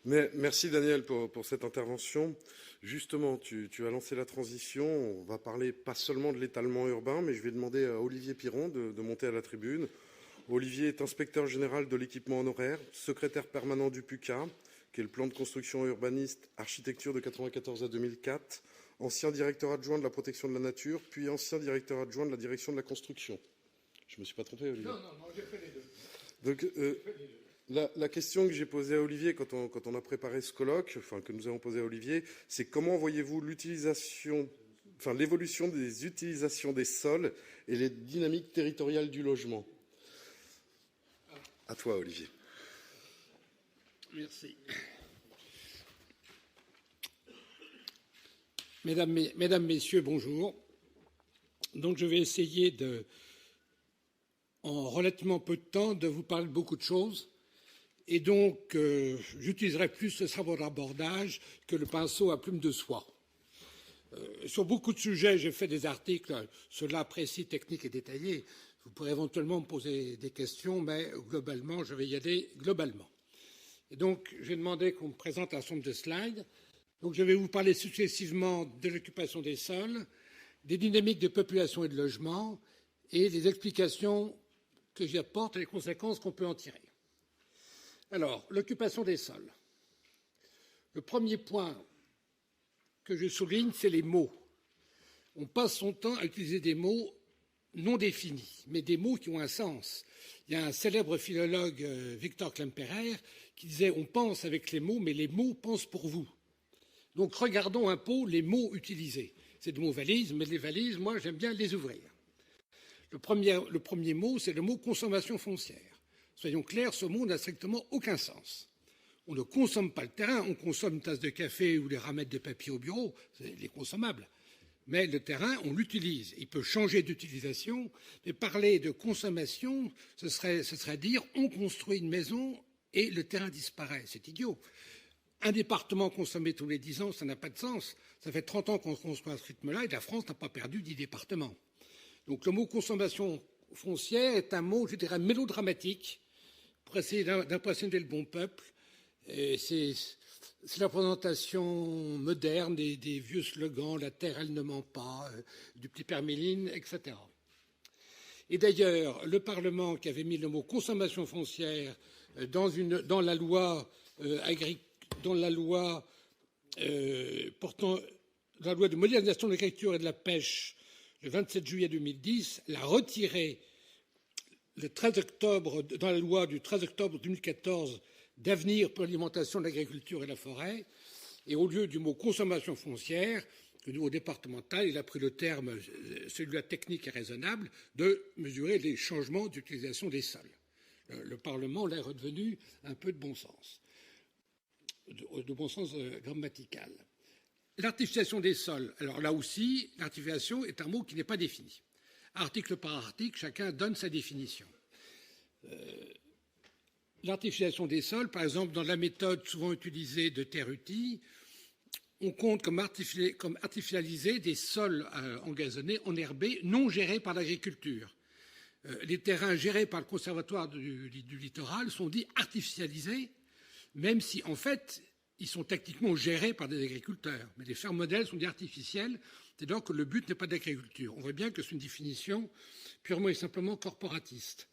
Merci Daniel pour cette intervention. Justement, tu as lancé la transition. On va parler pas seulement de l'étalement urbain, mais je vais demander à Olivier Piron de monter à la tribune. Olivier est inspecteur général de l'équipement honoraire, secrétaire permanent du PUCA, qui est le plan de construction urbaniste architecture de 1994 à 2004, ancien directeur adjoint de la protection de la nature, puis ancien directeur adjoint de la direction de la construction. Je ne me suis pas trompé, Olivier? Non, j'ai fait les deux. Donc, la question que j'ai posée à Olivier quand on a préparé ce colloque, enfin que nous avons posé à Olivier, c'est comment voyez-vous l'évolution des utilisations des sols et les dynamiques territoriales du logement? À toi, Olivier. Merci. Mesdames, Messieurs, bonjour. Donc je vais essayer en relativement peu de temps, de vous parler de beaucoup de choses. Et donc, j'utiliserai plus ce savoir d'abordage que le pinceau à plume de soie. Sur beaucoup de sujets, j'ai fait des articles, ceux-là précis, techniques et détaillés. Vous pourrez éventuellement me poser des questions, mais globalement, je vais y aller globalement. Et donc, j'ai demandé qu'on me présente un certain nombre de slides. Donc, je vais vous parler successivement de l'occupation des sols, des dynamiques de population et de logement, et des explications que j'y apporte et les conséquences qu'on peut en tirer. Alors, l'occupation des sols. Le premier point que je souligne, c'est les mots. On passe son temps à utiliser des mots non définis, mais des mots qui ont un sens. Il y a un célèbre philologue, Victor Klemperer, qui disait « On pense avec les mots, mais les mots pensent pour vous ». Donc, regardons un peu les mots utilisés. C'est des mots valises, mais les valises, moi, j'aime bien les ouvrir. Le premier mot, c'est le mot « consommation foncière ». Soyons clairs, ce mot n'a strictement aucun sens. On ne consomme pas le terrain, on consomme une tasse de café ou les ramettes de papier au bureau, c'est les consommables. Mais le terrain, on l'utilise. Il peut changer d'utilisation, mais parler de consommation, ce serait dire on construit une maison et le terrain disparaît. C'est idiot. Un département consommé tous les 10 ans, ça n'a pas de sens. Ça fait 30 ans qu'on construit à ce rythme-là et la France n'a pas perdu 10 départements. Donc le mot consommation foncière est un mot, je dirais, mélodramatique pour essayer d'impressionner le bon peuple. C'est la présentation moderne des vieux slogans « la terre, elle ne ment pas », du petit père Méline, etc. Et d'ailleurs, le Parlement qui avait mis le mot consommation foncière dans la loi de modernisation de l'agriculture et de la pêche le 27 juillet 2010 l'a retiré le 13 octobre, dans la loi du 13 octobre 2014 d'avenir pour l'alimentation de l'agriculture et la forêt, et au lieu du mot consommation foncière, au niveau départemental, il a pris le terme, celui-là technique et raisonnable, de mesurer les changements d'utilisation des sols. Le Parlement l'est redevenu un peu de bon sens, de bon sens grammatical. L'artificialisation des sols, alors là aussi, l'artificialisation est un mot qui n'est pas défini. Article par article, chacun donne sa définition. L'artificialisation des sols, par exemple, dans la méthode souvent utilisée de terre-uti, on compte comme artificialisés des sols engazonnés, enherbés, non gérés par l'agriculture. Les terrains gérés par le Conservatoire du littoral sont dits artificialisés, même si, en fait, ils sont techniquement gérés par des agriculteurs. Mais les fermes modèles sont dits artificiels, c'est-à-dire que le but n'est pas d'agriculture. On voit bien que c'est une définition purement et simplement corporatiste.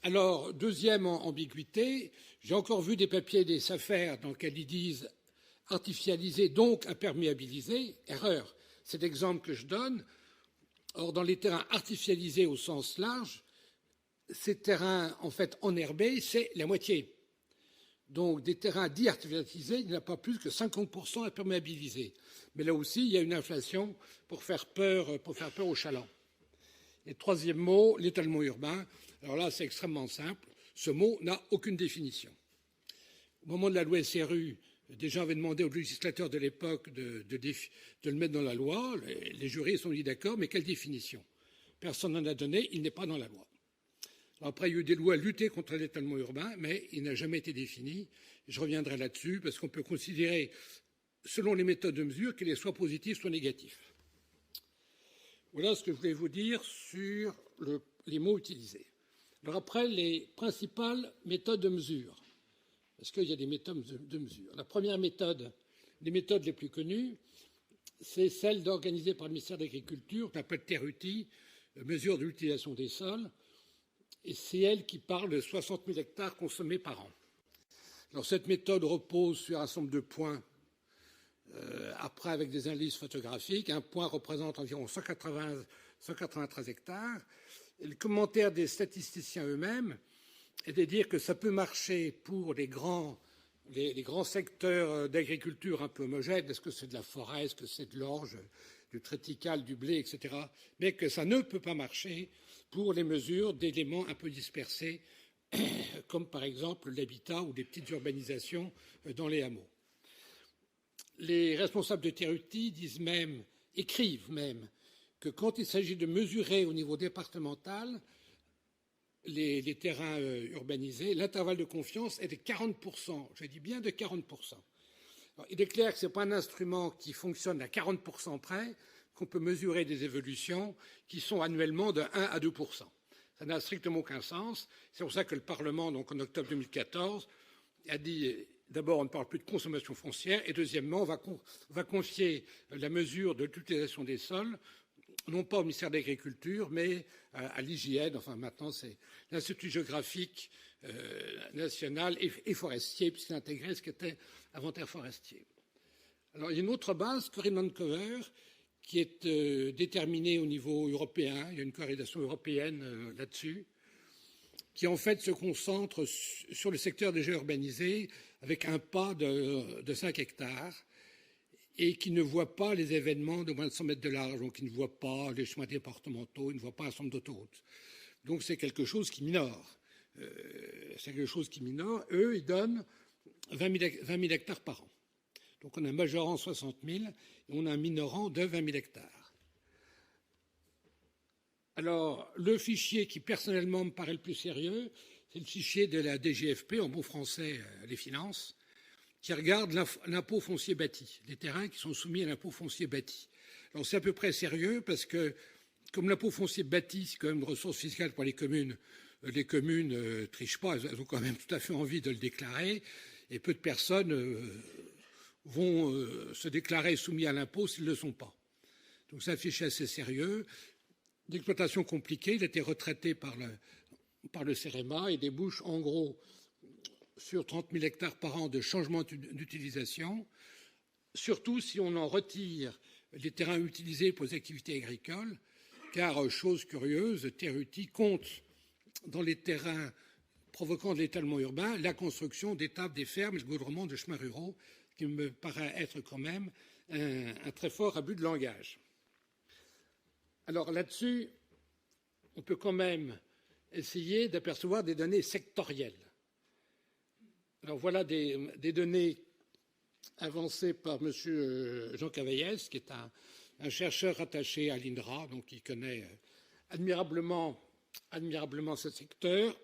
Alors, deuxième ambiguïté, j'ai encore vu des papiers des SAFER dans lesquels ils disent artificialiser, donc imperméabiliser. Erreur. C'est l'exemple que je donne. Or, dans les terrains artificialisés au sens large, ces terrains, en fait, enherbés, c'est la moitié. Donc, des terrains dits artificialisés, il n'y en a pas plus que 50% imperméabilisés. Mais là aussi, il y a une inflation pour faire peur aux chalands. Et troisième mot, l'étalement urbain. Alors là, c'est extrêmement simple. Ce mot n'a aucune définition. Au moment de la loi SRU, des gens avaient demandé aux législateurs de l'époque de le mettre dans la loi. Les jurys sont dit d'accord, mais quelle définition? Personne n'en a donné, il n'est pas dans la loi. Alors après, il y a eu des lois à lutter contre l'étalement urbain, mais il n'a jamais été défini. Je reviendrai là-dessus, parce qu'on peut considérer, selon les méthodes de mesure, qu'il est soit positif, soit négatif. Voilà ce que je voulais vous dire sur les mots utilisés. Alors après, les principales méthodes de mesure. parce qu'il y a des méthodes de mesure. La première méthode, les méthodes les plus connues, c'est celle organisée par le ministère de l'Agriculture, qu'on appelle TERUTI, mesure de l'utilisation des sols, et c'est elle qui parle de 60 000 hectares consommés par an. Alors, cette méthode repose sur un ensemble de points, après avec des analyses photographiques. Un point représente environ 193 hectares. Et le commentaire des statisticiens eux-mêmes est de dire que ça peut marcher pour les grands secteurs d'agriculture un peu homogènes. Est-ce que c'est de la forêt, est-ce que c'est de l'orge, du triticale, du blé, etc. Mais que ça ne peut pas marcher pour les mesures d'éléments un peu dispersés, comme par exemple l'habitat ou les petites urbanisations dans les hameaux. Les responsables de TERUTI écrivent même, que quand il s'agit de mesurer au niveau départemental les terrains urbanisés, l'intervalle de confiance est de 40%. Je dis bien de 40%. Alors, il est clair que ce n'est pas un instrument qui fonctionne à 40% près qu'on peut mesurer des évolutions qui sont annuellement de 1 à 2%. Ça n'a strictement aucun sens. C'est pour ça que le Parlement, donc en octobre 2014, a dit d'abord on ne parle plus de consommation foncière et deuxièmement on va confier la mesure de l'utilisation des sols non pas au ministère de l'Agriculture, mais à l'IGN, enfin maintenant c'est l'Institut géographique national et forestier, puisqu'il intégrait ce qu'était inventaire forestier. Alors il y a une autre base, Corridon Cover, qui est déterminée au niveau européen. Il y a une coordination européenne là-dessus, qui en fait se concentre sur le secteur déjà urbanisé avec un pas de 5 hectares, et qui ne voit pas les événements de moins de 100 mètres de large, donc qui ne voit pas les chemins départementaux, il ne voit pas un centre d'autoroute. Donc c'est quelque chose qui minore. Eux, ils donnent 20 000 hectares par an. Donc on a un majorant 60 000 et on a un minorant de 20 000 hectares. Alors, le fichier qui personnellement me paraît le plus sérieux, c'est le fichier de la DGFP, en bon français, les finances, qui regarde l'impôt foncier bâti, les terrains qui sont soumis à l'impôt foncier bâti. Alors c'est à peu près sérieux parce que, comme l'impôt foncier bâti, c'est quand même une ressource fiscale pour les communes trichent pas, elles ont quand même tout à fait envie de le déclarer, et peu de personnes vont se déclarer soumis à l'impôt s'ils ne le sont pas. Donc c'est un fichier assez sérieux, d'exploitation compliquée, il a été retraité par le CEREMA et débouche en gros sur 30 000 hectares par an de changement d'utilisation, surtout si on en retire les terrains utilisés pour les activités agricoles, car, chose curieuse, TERUTI compte dans les terrains provoquant de l'étalement urbain la construction d'étables des fermes et le goudronnement de chemins ruraux, ce qui me paraît être quand même un très fort abus de langage. Alors là-dessus, on peut quand même essayer d'apercevoir des données sectorielles. Alors voilà des données avancées par M. Jean Cavaillès, qui est un chercheur rattaché à l'INRA, donc qui connaît admirablement ce secteur.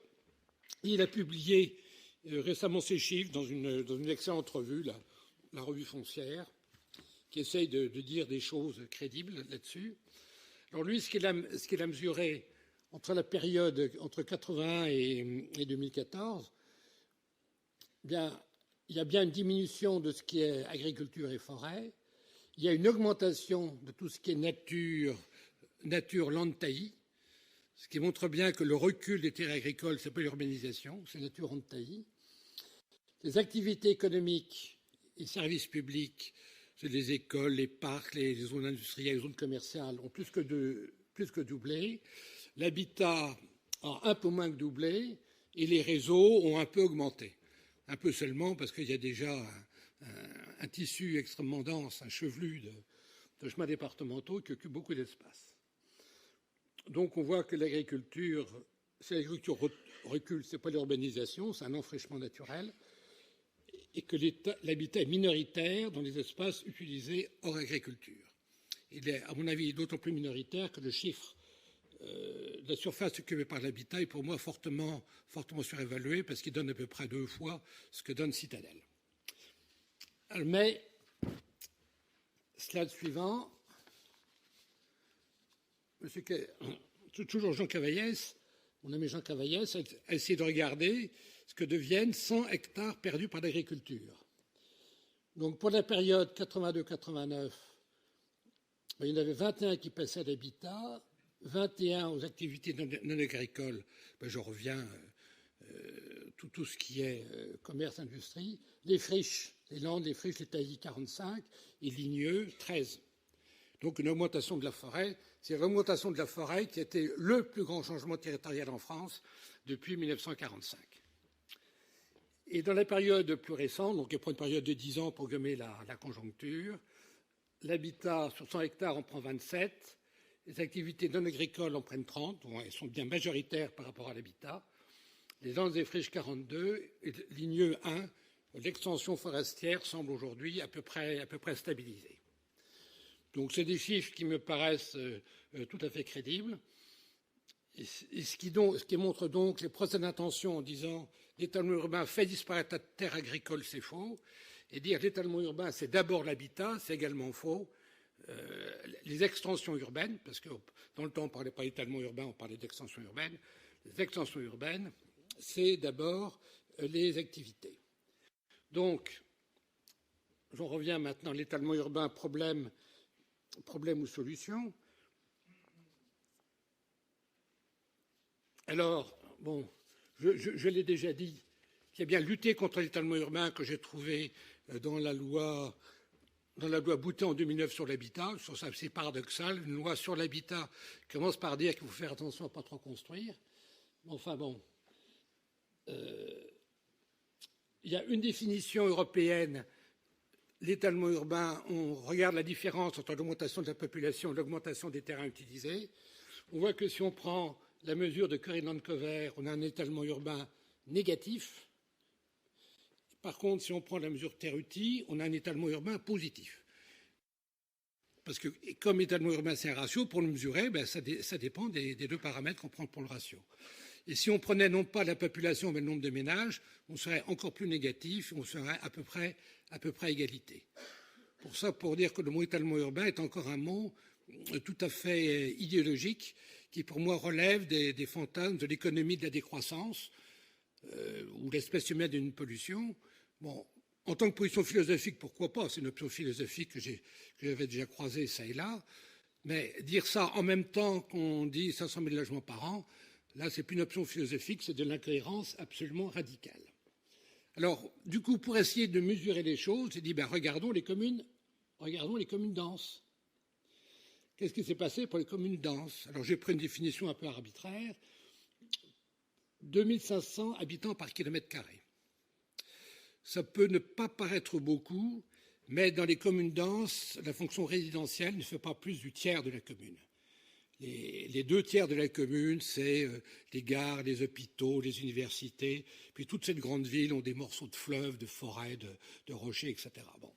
Il a publié récemment ses chiffres dans une excellente revue, la revue foncière, qui essaye de dire des choses crédibles là-dessus. Alors lui, ce qu'il a mesuré entre la période entre 1981 et 2014, bien, il y a bien une diminution de ce qui est agriculture et forêt. Il y a une augmentation de tout ce qui est nature land taillis, ce qui montre bien que le recul des terres agricoles, ce n'est pas l'urbanisation, c'est nature land taillis. Les activités économiques et services publics, c'est les écoles, les parcs, les zones industrielles, les zones commerciales, ont plus que doublé. L'habitat a un peu moins que doublé et les réseaux ont un peu augmenté. Un peu seulement parce qu'il y a déjà un tissu extrêmement dense, un chevelu de chemins départementaux qui occupe beaucoup d'espace. Donc on voit que l'agriculture, si l'agriculture recule, ce n'est pas l'urbanisation, c'est un enfraîchissement naturel, et que l'habitat est minoritaire dans les espaces utilisés hors agriculture. Il est, à mon avis, d'autant plus minoritaire que le chiffre de la surface occupée par l'habitat est pour moi fortement surévalué parce qu'il donne à peu près 2 fois ce que donne Citadel. Mais, slide suivant, toujours Jean Cavaillès, mon ami Jean Cavaillès, a essayé de regarder ce que deviennent 100 hectares perdus par l'agriculture. Donc pour la période 82-89, il y en avait 21 qui passaient à l'habitat, 21 aux activités non agricoles. Je reviens, tout ce qui est commerce, industrie. Les friches, les landes, les friches, les taillis 45 et ligneux 13. Donc une augmentation de la forêt. C'est l'augmentation de la forêt qui a été le plus grand changement territorial en France depuis 1945. Et dans la période plus récente, donc pour une période de 10 ans pour gommer la conjoncture, l'habitat sur 100 hectares en prend 27, les activités non agricoles en prennent 30, donc elles sont bien majoritaires par rapport à l'habitat, les landes et friches 42, et ligneux 1, l'extension forestière semble aujourd'hui à peu près stabilisée. Donc c'est des chiffres qui me paraissent tout à fait crédibles. Et ce qui montre donc les procès d'intention en disant l'étalement urbain fait disparaître la terre agricole, c'est faux. Et dire l'étalement urbain, c'est d'abord l'habitat, c'est également faux. Les extensions urbaines, parce que dans le temps, on ne parlait pas d'étalement urbain, on parlait d'extension urbaine. Les extensions urbaines, c'est d'abord les activités. Donc, j'en reviens maintenant à l'étalement urbain, problème ou solution. Alors, bon, je l'ai déjà dit, il y a bien lutter contre l'étalement urbain que j'ai trouvé dans la loi Boutet en 2009 sur l'habitat. Ça, c'est paradoxal. Une loi sur l'habitat commence par dire qu'il faut faire attention à ne pas trop construire. Enfin bon, il y a une définition européenne. L'étalement urbain, on regarde la différence entre l'augmentation de la population et l'augmentation des terrains utilisés. On voit que si on prend la mesure de Curry-Lancover, on a un étalement urbain négatif. Par contre, si on prend la mesure Terruti, on a un étalement urbain positif. Parce que comme étalement urbain, c'est un ratio, pour le mesurer, ça dépend des deux paramètres qu'on prend pour le ratio. Et si on prenait non pas la population, mais le nombre de ménages, on serait encore plus négatif, on serait à peu près à égalité. Pour dire que le mot étalement urbain est encore un mot tout à fait idéologique, qui pour moi relève des fantasmes de l'économie de la décroissance, ou l'espèce humaine d'une pollution. Bon, en tant que position philosophique, pourquoi pas? C'est une option philosophique que j'avais déjà croisée ça et là. Mais dire ça en même temps qu'on dit 500 000 logements par an, là, c'est plus une option philosophique, c'est de l'incohérence absolument radicale. Alors, du coup, pour essayer de mesurer les choses, j'ai dit, regardons les communes denses. Qu'est-ce qui s'est passé pour les communes denses? Alors, j'ai pris une définition un peu arbitraire. 2500 habitants par kilomètre carré. Ça peut ne pas paraître beaucoup, mais dans les communes denses, la fonction résidentielle ne fait pas plus du tiers de la commune. Les 2 tiers de la commune, c'est les gares, les hôpitaux, les universités, puis toute cette grande ville ont des morceaux de fleuves, de forêts, de rochers, etc. Bon.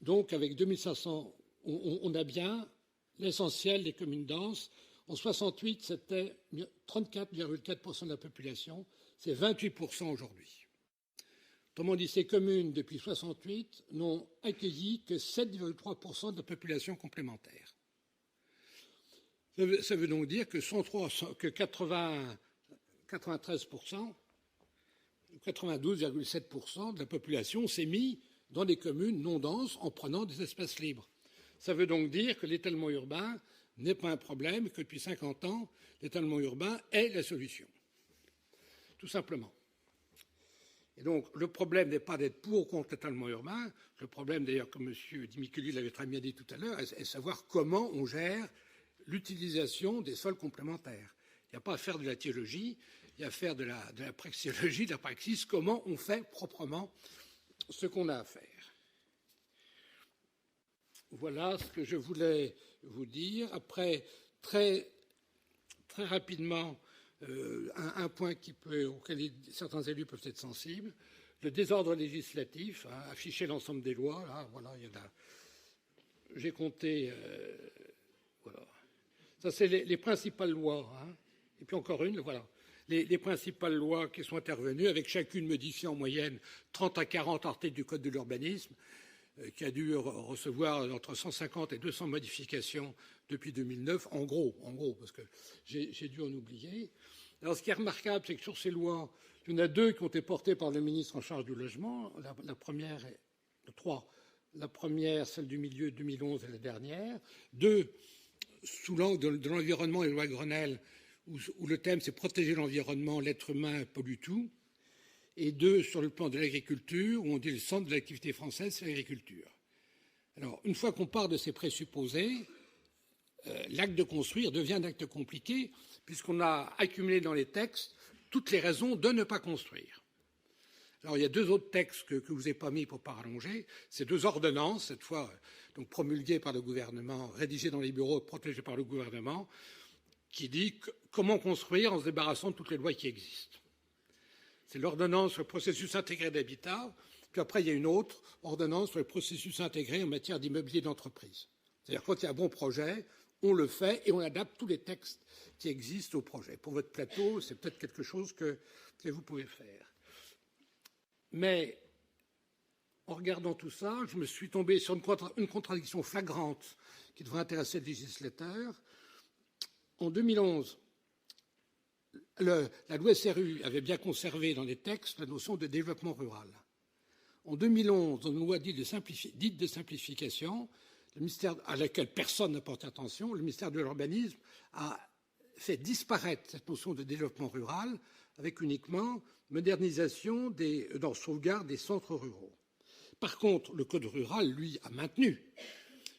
Donc, avec 2500, on a bien l'essentiel des communes denses. En 68, c'était 34,4% de la population, c'est 28% aujourd'hui. Autrement dit, ces communes, depuis 68, n'ont accueilli que 7,3% de la population complémentaire. Ça veut donc dire que 93%, 92,7% de la population s'est mis dans des communes non denses en prenant des espaces libres. Ça veut donc dire que l'étalement urbain n'est pas un problème, que depuis 50 ans, l'étalement urbain est la solution. Tout simplement. Et donc, le problème n'est pas d'être pour ou contre l'étalement urbain. Le problème, d'ailleurs, comme M. Dimiculi l'avait très bien dit tout à l'heure, est de savoir comment on gère l'utilisation des sols complémentaires. Il n'y a pas à faire de la théologie, il y a à faire de la praxéologie, de la praxis, comment on fait proprement ce qu'on a à faire. Voilà ce que je voulais vous dire. Après, très rapidement, un point auquel certains élus peuvent être sensibles, le désordre législatif, afficher l'ensemble des lois. Là, voilà, j'ai compté. Voilà. Ça, c'est les principales lois. Et puis encore une, voilà. Les principales lois qui sont intervenues, avec chacune modifiée en moyenne 30 à 40 articles du Code de l'urbanisme, qui a dû recevoir entre 150 et 200 modifications depuis 2009, en gros, parce que j'ai dû en oublier. Alors, ce qui est remarquable, c'est que sur ces lois, Il y en a deux qui ont été portés par le ministre en charge du logement. La première, trois. La première, celle du milieu 2011 et la dernière. Deux, sous l'angle de l'environnement et la loi Grenelle, où le thème c'est protéger l'environnement, l'être humain pollue tout. Et deux, sur le plan de l'agriculture, où on dit le centre de l'activité française, c'est l'agriculture. Alors, une fois qu'on part de ces présupposés, l'acte de construire devient un acte compliqué, puisqu'on a accumulé dans les textes toutes les raisons de ne pas construire. Alors, il y a deux autres textes que je ne vous ai pas mis pour ne pas rallonger. C'est deux ordonnances, cette fois donc promulguées par le gouvernement, rédigées dans les bureaux, protégées par le gouvernement, qui dit comment construire en se débarrassant de toutes les lois qui existent. C'est l'ordonnance sur le processus intégré d'habitat, puis après il y a une autre ordonnance sur le processus intégré en matière d'immobilier d'entreprise. C'est-à-dire quand il y a un bon projet, on le fait et on adapte tous les textes qui existent au projet. Pour votre plateau, c'est peut-être quelque chose que vous pouvez faire. Mais en regardant tout ça, je me suis tombé sur une contradiction flagrante qui devrait intéresser le législateur. En 2011, la loi SRU avait bien conservé dans les textes la notion de développement rural. En 2011, dans une loi dite de simplification, le ministère, à laquelle personne n'a porté attention, le ministère de l'Urbanisme a fait disparaître cette notion de développement rural avec uniquement modernisation sauvegarde des centres ruraux. Par contre, le Code rural, lui, a maintenu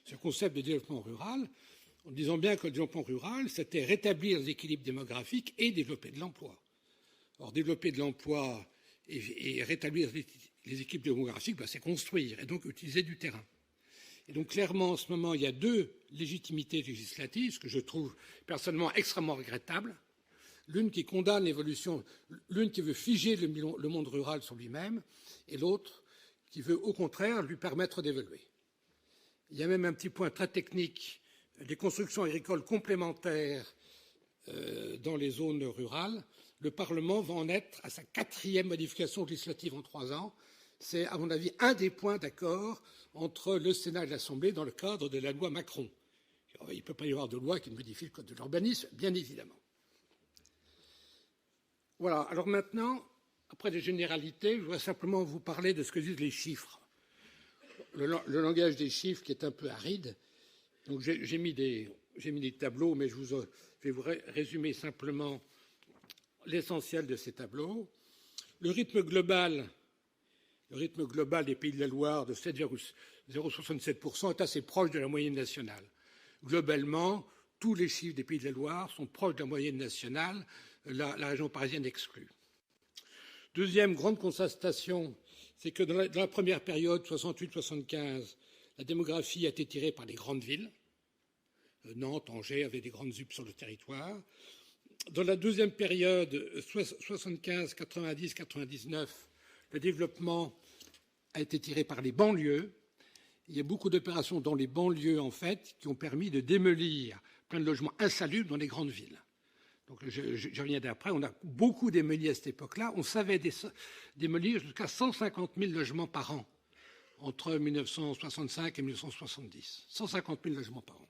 ce concept de développement rural en disant bien que le développement rural, c'était rétablir les équilibres démographiques et développer de l'emploi. Or, développer de l'emploi et rétablir les équilibres démographiques, c'est construire et donc utiliser du terrain. Et donc, clairement, en ce moment, il y a deux légitimités législatives, ce que je trouve personnellement extrêmement regrettable. L'une qui condamne l'évolution, l'une qui veut figer le monde rural sur lui-même, et l'autre qui veut, au contraire, lui permettre d'évoluer. Il y a même un petit point très technique, des constructions agricoles complémentaires dans les zones rurales. Le Parlement va en être à sa 4e modification législative en 3 ans. C'est, à mon avis, un des points d'accord entre le Sénat et l'Assemblée dans le cadre de la loi Macron. Il ne peut pas y avoir de loi qui modifie le Code de l'urbanisme, bien évidemment. Voilà. Alors maintenant, après les généralités, je voudrais simplement vous parler de ce que disent les chiffres. Le langage des chiffres qui est un peu aride. Donc j'ai mis des tableaux, mais je vais vous résumer simplement l'essentiel de ces tableaux. Le rythme global des Pays de la Loire de 7,067% est assez proche de la moyenne nationale. Globalement, tous les chiffres des Pays de la Loire sont proches de la moyenne nationale, la région parisienne exclue. Deuxième grande constatation, c'est que dans la première période, 68-75, la démographie a été tirée par les grandes villes. Nantes, Angers avaient des grandes ZUP sur le territoire. Dans la deuxième période, 75, 90, 99, le développement a été tiré par les banlieues. Il y a beaucoup d'opérations dans les banlieues, en fait, qui ont permis de démolir plein de logements insalubres dans les grandes villes. Donc, je reviens d'après, on a beaucoup démoli à cette époque-là. On savait démolir jusqu'à 150 000 logements par an entre 1965 et 1970. 150 000 logements par an.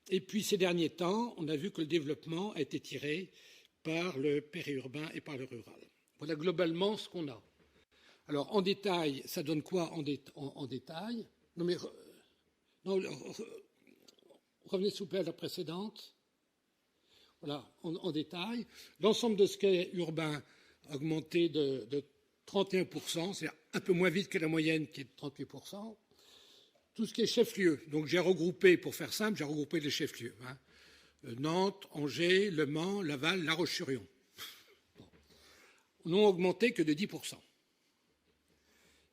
Et puis, ces derniers temps, on a vu que le développement a été tiré par le périurbain et par le rural. Voilà globalement ce qu'on a. Alors, en détail, ça donne quoi en détail? Non, mais revenez s'il vous plaît à la précédente. Voilà, en détail. L'ensemble de ce qui est urbain a augmenté de 31%, c'est un peu moins vite que la moyenne qui est de 38%. Tout ce qui est chef-lieu, donc j'ai regroupé, pour faire simple, j'ai regroupé les chefs-lieux. Nantes, Angers, Le Mans, Laval, La Roche-sur-Yon. N'ont augmenté que de 10%.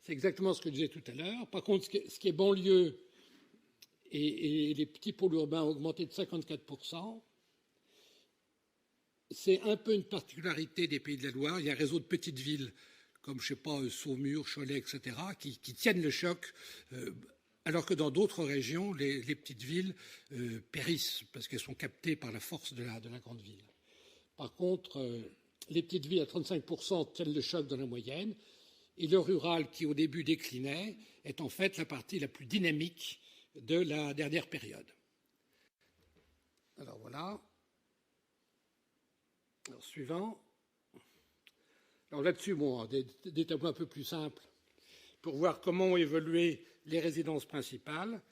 C'est exactement ce que je disais tout à l'heure. Par contre, ce qui est banlieue et les petits pôles urbains ont augmenté de 54%. C'est un peu une particularité des Pays de la Loire. Il y a un réseau de petites villes, comme, je ne sais pas, Saumur, Cholet, etc., qui tiennent le choc, alors que dans d'autres régions, les petites villes périssent, parce qu'elles sont captées par la force de la grande ville. Par contre, les petites villes à 35% tiennent le choc dans la moyenne, et le rural, qui au début déclinait, est en fait la partie la plus dynamique de la dernière période. Alors voilà. Alors, suivant. Alors là-dessus, bon, des tableaux un peu plus simples pour voir comment ont évolué les résidences principales.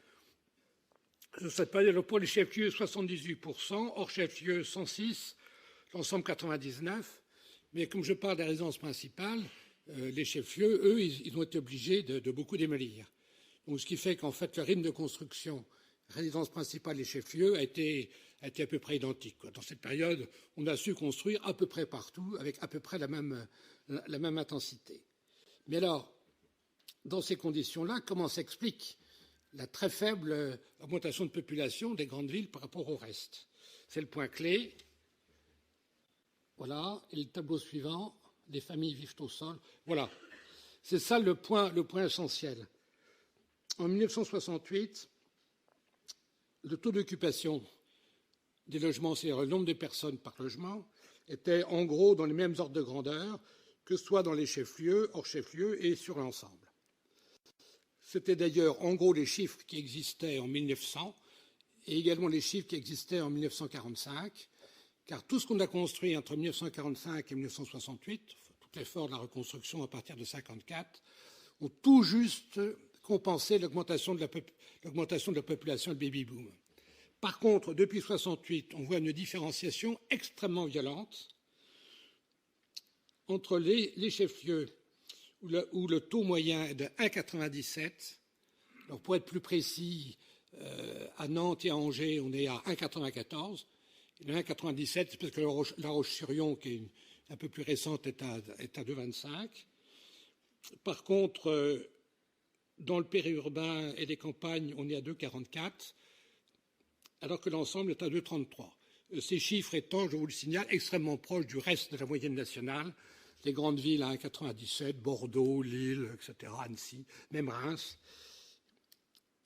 Sur cette période, pour les chefs-lieux, 78%, hors chefs-lieux, 106%, l'ensemble 99%. Mais comme je parle des résidences principales, les chefs-lieux, eux, ils ont été obligés de beaucoup démolir. Donc, ce qui fait qu'en fait, le rythme de construction, résidence principale et chefs-lieux, a été à peu près identique. Dans cette période, on a su construire à peu près partout avec à peu près la même intensité. Mais alors, dans ces conditions-là, comment s'explique la très faible augmentation de population des grandes villes par rapport au reste? C'est le point clé. Voilà, et le tableau suivant, les familles vivent au sol. Voilà, c'est ça le point essentiel. En 1968, le taux d'occupation des logements, c'est-à-dire le nombre de personnes par logement, était en gros dans les mêmes ordres de grandeur que soit dans les chefs-lieux, hors chefs-lieux et sur l'ensemble. C'était d'ailleurs en gros les chiffres qui existaient en 1900 et également les chiffres qui existaient en 1945, car tout ce qu'on a construit entre 1945 et 1968, tout l'effort de la reconstruction à partir de 1954, ont tout juste compensé l'augmentation de la population de baby-boom. Par contre, depuis 1968, on voit une différenciation extrêmement violente entre les chefs-lieux où le taux moyen est de 1,97. Alors pour être plus précis, à Nantes et à Angers, on est à 1,94. Le 1,97, c'est parce que La Roche-sur-Yon, qui est un peu plus récente, est à 2,25. Par contre, dans le périurbain et les campagnes, on est à 2,44, alors que l'ensemble est à 2,33. Ces chiffres étant, je vous le signale, extrêmement proches du reste de la moyenne nationale. Les grandes villes à 1,97, Bordeaux, Lille, etc., Annecy, même Reims,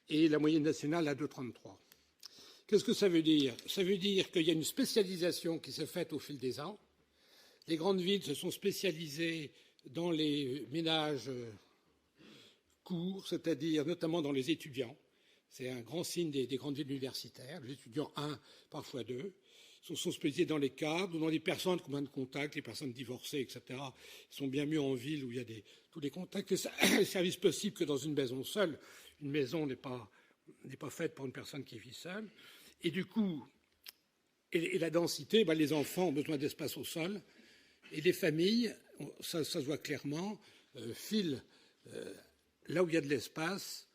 et la moyenne nationale à 2,33. Qu'est-ce que ça veut dire? Ça veut dire qu'il y a une spécialisation qui s'est faite au fil des ans. Les grandes villes se sont spécialisées dans les ménages courts, c'est-à-dire notamment dans les étudiants. C'est un grand signe des grandes villes universitaires. Les étudiants 1, parfois 2, se sont spécialisés dans les cadres, dans les personnes qui ont moins de contacts, les personnes divorcées, etc. Ils sont bien mieux en ville où il y a tous les contacts et services possibles que dans une maison seule. Une maison n'est pas faite pour une personne qui vit seule. Et du coup, et la densité, les enfants ont besoin d'espace au sol. Et les familles, ça se voit clairement, filent là où il y a de l'espace,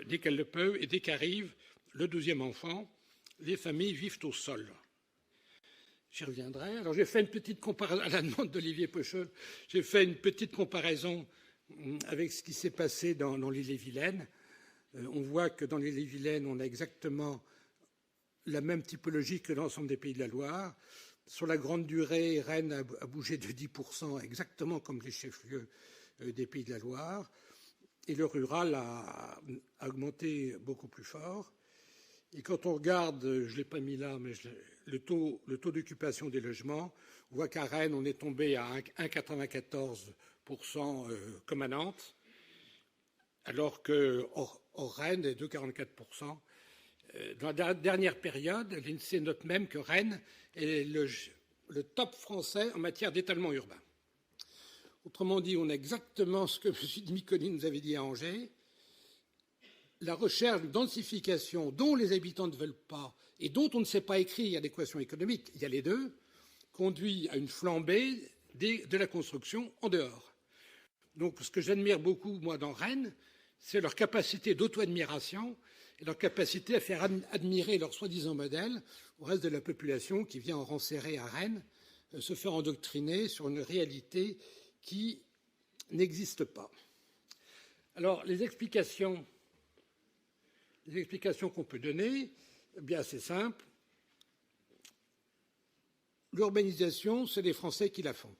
dès qu'elles le peuvent, et dès qu'arrive le deuxième enfant, les familles vivent au sol. J'y reviendrai. Alors j'ai fait une petite comparaison, à la demande d'Olivier Pochol, j'ai fait une petite comparaison avec ce qui s'est passé dans l'île-et-Vilaine. On voit que dans l'île-et-Vilaine, on a exactement la même typologie que l'ensemble des Pays de la Loire. Sur la grande durée, Rennes a bougé de 10%, exactement comme les chefs-lieux des Pays de la Loire. Et le rural a augmenté beaucoup plus fort. Et quand on regarde, je ne l'ai pas mis là, mais le taux d'occupation des logements, on voit qu'à Rennes, on est tombé à 1,94% comme à Nantes, alors que hors Rennes est 2,44%. Dans la dernière période, l'INSEE note même que Rennes est le top français en matière d'étalement urbain. Autrement dit, on a exactement ce que M. Miconi nous avait dit à Angers. La recherche de densification dont les habitants ne veulent pas et dont on ne sait pas écrire d'équation économique, il y a les deux, conduit à une flambée de la construction en dehors. Donc ce que j'admire beaucoup, moi, dans Rennes, c'est leur capacité d'auto-admiration et leur capacité à faire admirer leur soi-disant modèle au reste de la population qui vient en rang serré à Rennes, se faire endoctriner sur une réalité qui n'existe pas. Alors, les explications qu'on peut donner, eh bien, c'est simple. L'urbanisation, c'est les Français qui la font.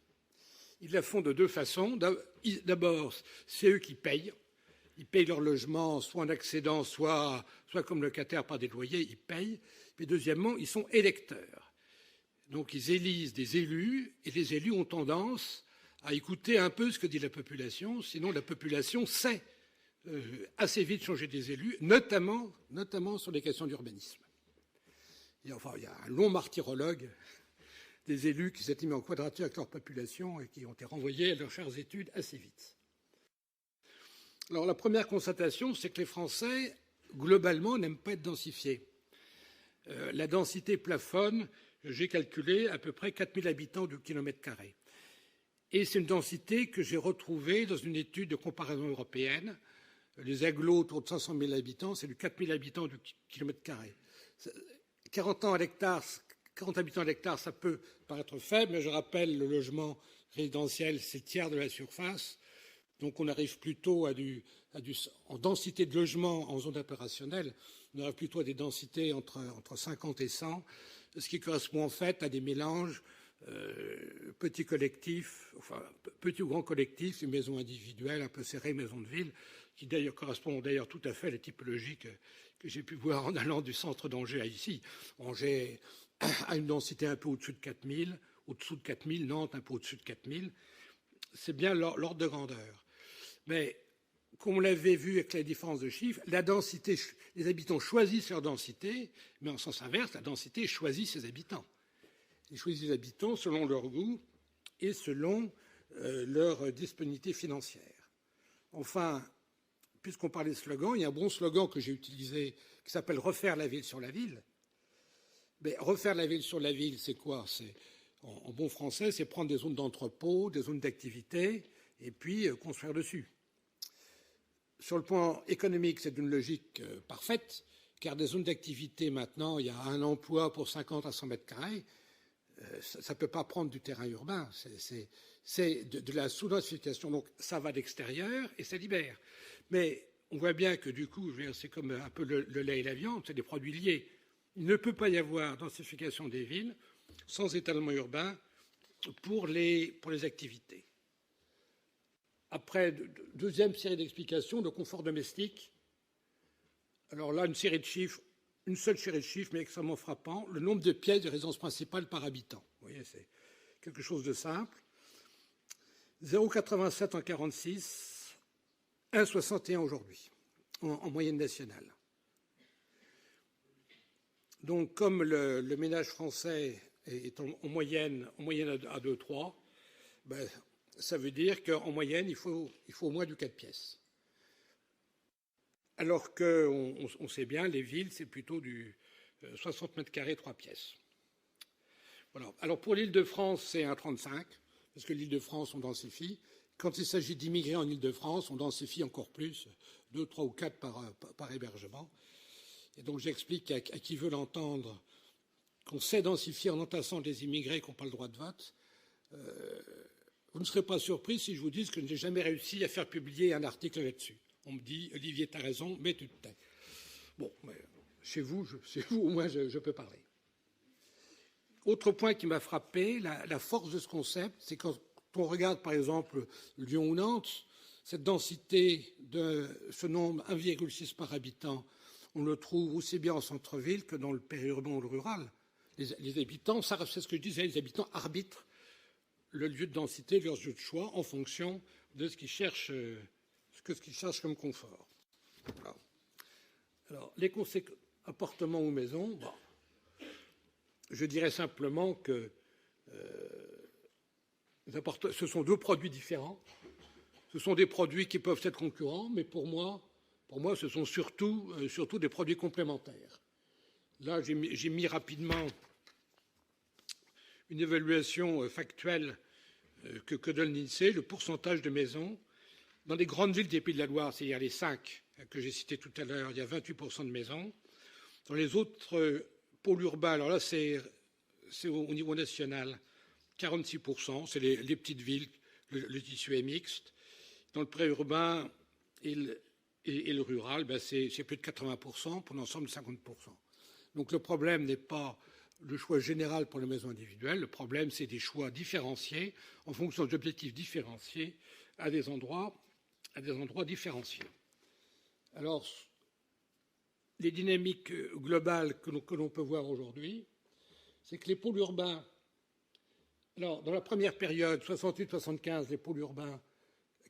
Ils la font de deux façons. D'abord, c'est eux qui payent. Ils payent leur logement, soit en accédant, soit comme locataires par des loyers, ils payent. Mais deuxièmement, ils sont électeurs. Donc, ils élisent des élus, et les élus ont tendance à écouter un peu ce que dit la population, sinon la population sait assez vite changer des élus, notamment sur les questions d'urbanisme. Il y a un long martyrologue des élus qui s'étaient mis en quadrature avec leur population et qui ont été renvoyés à leurs chères études assez vite. Alors la première constatation, c'est que les Français, globalement, n'aiment pas être densifiés. La densité plafonne, j'ai calculé, à peu près 4000 habitants du kilomètre carré. Et c'est une densité que j'ai retrouvée dans une étude de comparaison européenne. Les agglos autour de 500 000 habitants, c'est du 4000 habitants du kilomètre carré. 40 habitants à l'hectare, ça peut paraître faible, mais je rappelle, le logement résidentiel, c'est le tiers de la surface. Donc on arrive plutôt en densité de logement en zone opérationnelle, on arrive plutôt à des densités entre 50 et 100, ce qui correspond en fait à des mélanges petits collectifs, enfin petits ou grands collectifs, une maison individuelle un peu serrée, maison de ville, qui d'ailleurs correspondent d'ailleurs tout à fait à la typologie que j'ai pu voir en allant du centre d'Angers à ici. Angers a une densité un peu au-dessus de 4000, au-dessous de 4000, Nantes un peu au-dessus de 4000. C'est bien l'ordre de grandeur. Mais, comme on l'avait vu avec la différence de chiffres, la densité, les habitants choisissent leur densité, mais en sens inverse, la densité choisit ses habitants. Ils choisissent les habitants selon leur goût et selon leur disponibilité financière. Enfin, puisqu'on parlait de slogan, il y a un bon slogan que j'ai utilisé qui s'appelle « Refaire la ville sur la ville ». Mais refaire la ville sur la ville, c'est quoi? En bon français, c'est prendre des zones d'entrepôt, des zones d'activité, et puis construire dessus. Sur le plan économique, c'est une logique parfaite, car des zones d'activité, maintenant, il y a un emploi pour 50 à 100 mètres carrés, ça ne peut pas prendre du terrain urbain, c'est de la sous-densification. Donc ça va d'extérieur et ça libère. Mais on voit bien que du coup, c'est comme un peu le lait et la viande, c'est des produits liés. Il ne peut pas y avoir densification des villes sans étalement urbain pour les activités. Après, deuxième série d'explications, le confort domestique. Alors là, une seule série de chiffres, mais extrêmement frappant. Le nombre de pièces de résidence principale par habitant. Vous voyez, c'est quelque chose de simple. 0,87 en 1946, 1,61 aujourd'hui, en moyenne nationale. Donc, comme le ménage français est en moyenne à 2,3, ben, ça veut dire qu'en moyenne, il faut au moins du 4 pièces. Alors qu'on sait bien, les villes, c'est plutôt du 60 mètres carrés, 3 pièces. Voilà. Alors pour l'Île-de-France, c'est 1,35, parce que l'Île-de-France, on densifie. Quand il s'agit d'immigrer en Île-de-France, on densifie encore plus, 2, 3 ou 4 par hébergement. Et donc j'explique à qui veut l'entendre qu'on sait densifier en entassant des immigrés qui n'ont pas le droit de vote. Vous ne serez pas surpris si je vous dis que je n'ai jamais réussi à faire publier un article là-dessus. On me dit, Olivier, tu as raison, mais tu te tais. Bon, mais chez vous, au moins, je peux parler. Autre point qui m'a frappé, la force de ce concept, c'est quand on regarde, par exemple, Lyon ou Nantes, cette densité de ce nombre 1,6 par habitant, on le trouve aussi bien en centre-ville que dans le périurbain ou le rural. Les habitants, ça c'est ce que je disais, les habitants arbitrent le lieu de densité, leur lieu de choix, en fonction de ce qu'ils cherchent comme confort. Voilà. Alors, les conséquences, appartements ou maisons, bon, je dirais simplement que ce sont deux produits différents. Ce sont des produits qui peuvent être concurrents, mais pour moi, ce sont surtout des produits complémentaires. Là, j'ai mis rapidement une évaluation factuelle que donne l'INSEE, le pourcentage de maisons. Dans les grandes villes des Pays de la Loire, c'est-à-dire les 5 que j'ai cités tout à l'heure, il y a 28% de maisons. Dans les autres pôles urbains, alors là, c'est au niveau national, 46%, c'est les petites villes, le tissu est mixte. Dans le préurbain et le rural, ben c'est plus de 80%, pour l'ensemble de 50%. Donc le problème n'est pas le choix général pour les maisons individuelles, le problème c'est des choix différenciés en fonction d'objectifs différenciés à des endroits différenciés. Alors, les dynamiques globales que l'on peut voir aujourd'hui, c'est que les pôles urbains, alors dans la première période, 68-75, les pôles urbains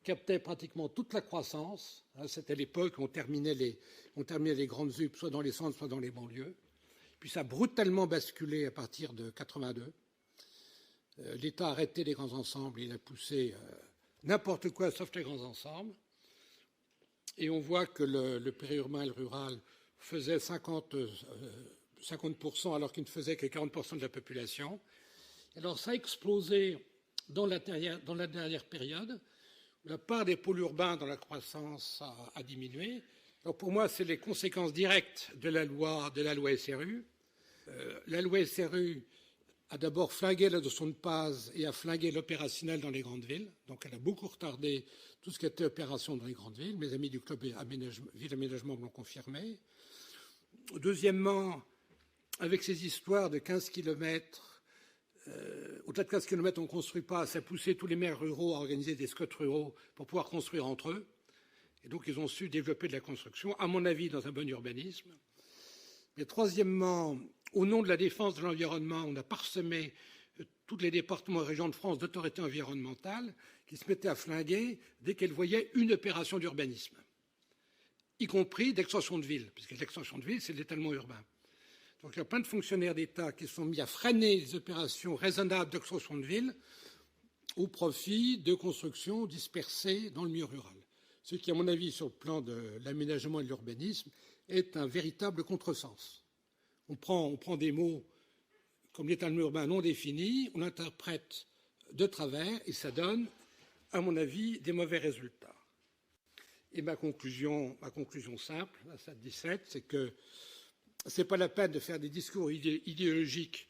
captaient pratiquement toute la croissance. C'était l'époque où on terminait les grandes ZUP, soit dans les centres, soit dans les banlieues. Puis ça a brutalement basculé à partir de 82. L'État a arrêté les grands ensembles, il a poussé n'importe quoi sauf les grands ensembles. Et on voit que le périurbain et le rural faisaient 50% alors qu'ils ne faisaient que 40% de la population. Alors ça a explosé dans la dernière période. La part des pôles urbains dans la croissance a diminué. Alors pour moi, c'est les conséquences directes de la loi SRU. La loi SRU a d'abord flingué la notion de base et a flingué l'opérationnel dans les grandes villes. Donc elle a beaucoup retardé tout ce qui était opération dans les grandes villes. Mes amis du club Ville Aménagement l'ont confirmé. Deuxièmement, avec ces histoires de 15 km, au-delà de 15 km, on ne construit pas. Ça a poussé tous les maires ruraux à organiser des scots ruraux pour pouvoir construire entre eux. Et donc, ils ont su développer de la construction, à mon avis, dans un bon urbanisme. Mais troisièmement, au nom de la défense de l'environnement, on a parsemé tous les départements et régions de France d'autorités environnementales qui se mettaient à flinguer dès qu'elles voyaient une opération d'urbanisme, y compris d'extension de ville, puisque l'extension de ville, c'est l'étalement urbain. Donc il y a plein de fonctionnaires d'État qui sont mis à freiner les opérations raisonnables d'extension de ville au profit de constructions dispersées dans le milieu rural. Ce qui, à mon avis, sur le plan de l'aménagement et de l'urbanisme, est un véritable contresens. On prend des mots comme l'étalement urbain non défini, on l'interprète de travers et ça donne, à mon avis, des mauvais résultats. Et ma conclusion simple, à SAT 17, c'est que ce n'est pas la peine de faire des discours idéologiques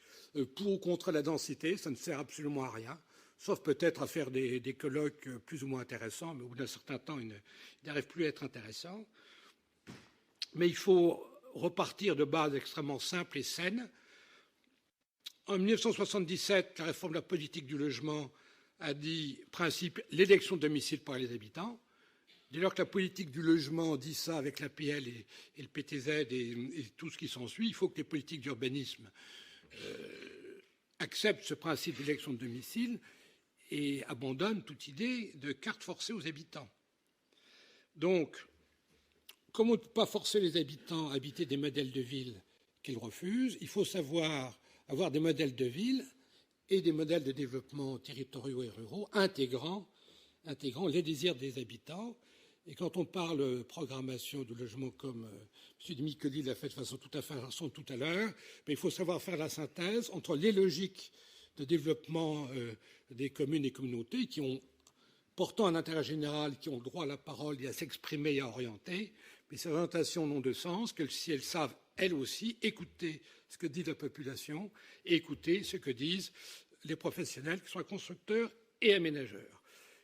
pour ou contre la densité, ça ne sert absolument à rien, sauf peut-être à faire des colloques plus ou moins intéressants, mais au bout d'un certain temps, ils n'arrivent plus à être intéressants. Mais il faut repartir de bases extrêmement simples et saines. En 1977, la réforme de la politique du logement a dit principe l'élection de domicile par les habitants. Dès lors que la politique du logement dit ça avec l'APL et le PTZ et tout ce qui s'ensuit, il faut que les politiques d'urbanisme acceptent ce principe d'élection de domicile et abandonnent toute idée de carte forcée aux habitants. Donc, comme on ne peut pas forcer les habitants à habiter des modèles de ville qu'ils refusent, il faut savoir avoir des modèles de ville et des modèles de développement territoriaux et ruraux intégrant les désirs des habitants. Et quand on parle programmation du logement, comme M. Micoli l'a fait de façon tout à fait intéressante tout à l'heure, il faut savoir faire la synthèse entre les logiques de développement des communes et communautés qui ont, portant un intérêt général, qui ont le droit à la parole et à s'exprimer et à orienter, mais ces orientations n'ont de sens que si elles savent, elles aussi, écouter ce que dit la population et écouter ce que disent les professionnels qui sont constructeurs et aménageurs.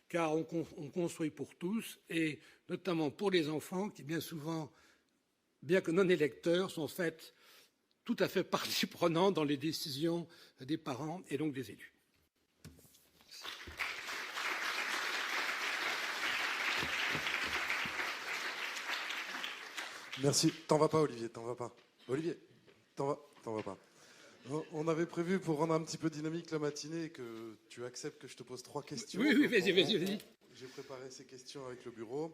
Car on construit pour tous, et notamment pour les enfants qui, bien souvent, bien que non électeurs, sont en fait tout à fait partie prenante dans les décisions des parents et donc des élus. Merci. T'en vas pas, Olivier, t'en vas pas. Olivier, t'en vas pas. On avait prévu, pour rendre un petit peu dynamique la matinée, que tu acceptes que je te pose 3 questions. Oui, vas-y. J'ai préparé ces questions avec le bureau.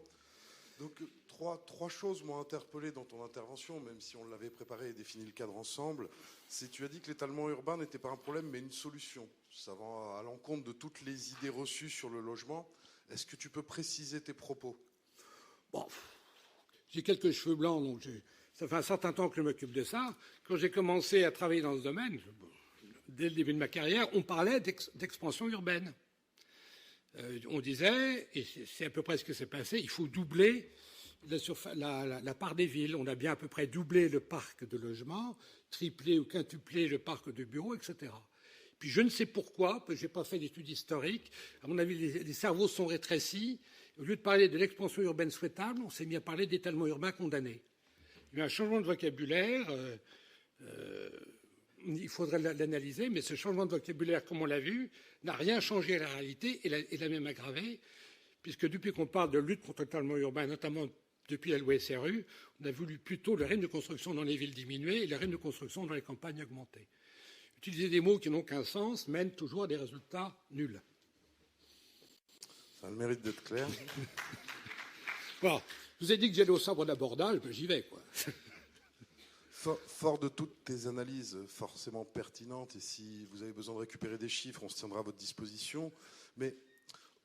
Donc, trois choses m'ont interpellé dans ton intervention, même si on l'avait préparé et défini le cadre ensemble. C'est tu as dit que l'étalement urbain n'était pas un problème, mais une solution. Ça va à l'encontre de toutes les idées reçues sur le logement. Est-ce que tu peux préciser tes propos? Bon, j'ai quelques cheveux blancs, donc ça fait un certain temps que je m'occupe de ça. Quand j'ai commencé à travailler dans ce domaine, dès le début de ma carrière, on parlait d'expansion urbaine. On disait, et c'est à peu près ce qui s'est passé, il faut doubler la part des villes. On a bien à peu près doublé le parc de logements, triplé ou quintuplé le parc de bureaux, etc. Puis je ne sais pourquoi, parce que je n'ai pas fait d'études historiques, à mon avis, les cerveaux sont rétrécis. Au lieu de parler de l'expansion urbaine souhaitable, on s'est mis à parler d'étalement urbain condamné. Il y a eu un changement de vocabulaire, il faudrait l'analyser, mais ce changement de vocabulaire, comme on l'a vu, n'a rien changé à la réalité et l'a même aggravé, puisque depuis qu'on parle de lutte contre l'étalement urbain, notamment depuis la loi SRU, on a voulu plutôt le rythme de construction dans les villes diminuer et le rythme de construction dans les campagnes augmenter. Utiliser des mots qui n'ont qu'un sens mène toujours à des résultats nuls. Ça a le mérite d'être clair. Bon, je vous ai dit que j'allais au sabre d'abordage, ben j'y vais, quoi. Fort de toutes tes analyses forcément pertinentes, et si vous avez besoin de récupérer des chiffres, on se tiendra à votre disposition. Mais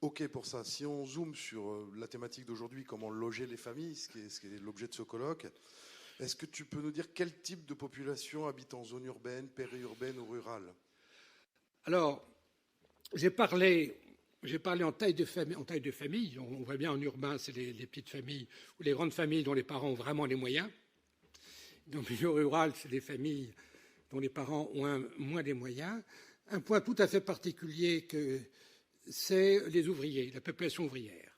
ok pour ça, si on zoome sur la thématique d'aujourd'hui, comment loger les familles, ce qui est l'objet de ce colloque, est-ce que tu peux nous dire quel type de population habite en zone urbaine, périurbaine ou rurale? Alors, j'ai parlé en taille de famille. On voit bien en urbain, c'est les petites familles ou les grandes familles dont les parents ont vraiment les moyens. Dans le milieu rural, c'est des familles dont les parents ont moins les moyens. Un point tout à fait particulier, c'est les ouvriers, la population ouvrière.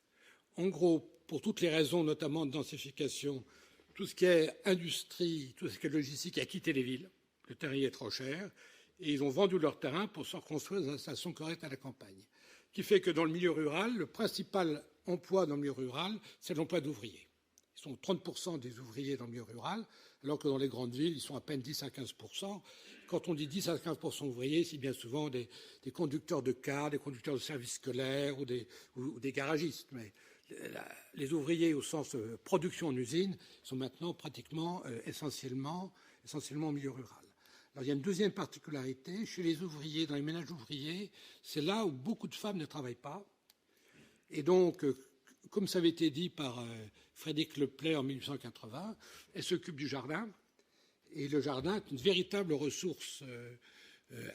En gros, pour toutes les raisons, notamment de densification, tout ce qui est industrie, tout ce qui est logistique a quitté les villes. Le terrain est trop cher. Et ils ont vendu leur terrain pour se reconstruire des installations correctes à la campagne. Ce qui fait que dans le milieu rural, le principal emploi dans le milieu rural, c'est l'emploi d'ouvriers. Ils sont 30% des ouvriers dans le milieu rural, alors que dans les grandes villes, ils sont à peine 10 à 15%. Quand on dit 10 à 15% ouvriers, c'est bien souvent des conducteurs de cars, des conducteurs de services scolaires ou des garagistes. Mais les ouvriers au sens production en usine sont maintenant pratiquement essentiellement au milieu rural. Alors, il y a une deuxième particularité. Chez les ouvriers, dans les ménages ouvriers, c'est là où beaucoup de femmes ne travaillent pas. Et donc, comme ça avait été dit par Frédéric Leplay en 1880, elles s'occupent du jardin. Et le jardin est une véritable ressource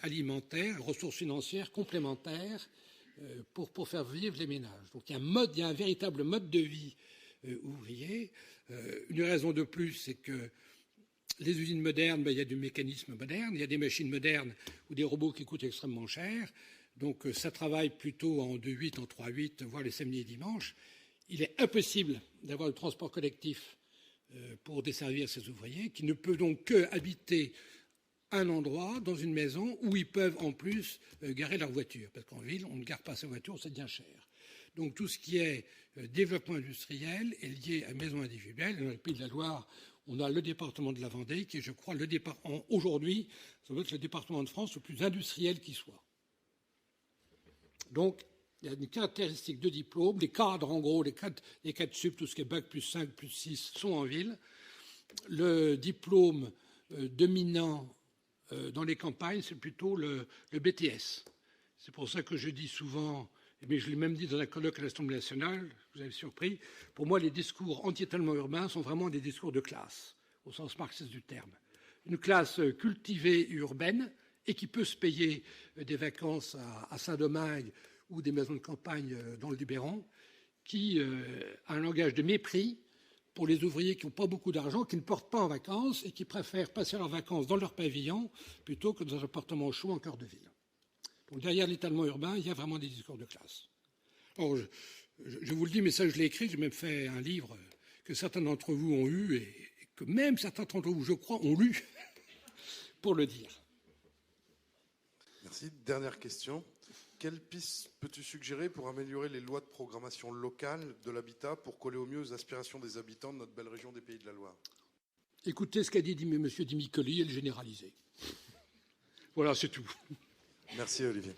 alimentaire, ressource financière complémentaire pour faire vivre les ménages. Donc, il y a un véritable mode de vie ouvrier. Une raison de plus, c'est que les usines modernes, il y a du mécanisme moderne, il y a des machines modernes ou des robots qui coûtent extrêmement cher. Donc ça travaille plutôt en 2-8, en 3-8, voire les samedis et dimanches. Il est impossible d'avoir le transport collectif pour desservir ces ouvriers, qui ne peuvent donc que habiter un endroit, dans une maison, où ils peuvent en plus garer leur voiture. Parce qu'en ville, on ne gare pas sa voiture, c'est bien cher. Donc tout ce qui est développement industriel est lié à maisons individuelles. Dans le Pays de la Loire, on a le département de la Vendée, qui est, je crois, aujourd'hui, ça doit être le département de France le plus industriel qui soit. Donc, il y a une caractéristique de diplôme. Les cadres, en gros, les cadres sup, tout ce qui est bac plus 5, plus 6, sont en ville. Le diplôme dominant dans les campagnes, c'est plutôt le BTS. C'est pour ça que je dis souvent, mais je l'ai même dit dans un colloque à l'Assemblée nationale, vous avez surpris, pour moi, les discours anti-étalement urbain sont vraiment des discours de classe, au sens marxiste du terme. Une classe cultivée urbaine et qui peut se payer des vacances à Saint-Domingue ou des maisons de campagne dans le Luberon, qui a un langage de mépris pour les ouvriers qui n'ont pas beaucoup d'argent, qui ne partent pas en vacances et qui préfèrent passer leurs vacances dans leur pavillon plutôt que dans un appartement chaud en cœur de ville. Donc derrière l'étalement urbain, il y a vraiment des discours de classe. Or, je vous le dis, mais ça je l'ai écrit, j'ai même fait un livre que certains d'entre vous ont eu et que même certains d'entre vous, je crois, ont lu pour le dire. Merci. Dernière question. Quelles pistes peux-tu suggérer pour améliorer les lois de programmation locale de l'habitat pour coller au mieux aux aspirations des habitants de notre belle région des Pays de la Loire? Écoutez ce qu'a dit M. Dimicoli et le généraliser. Voilà, c'est tout. Merci Olivier.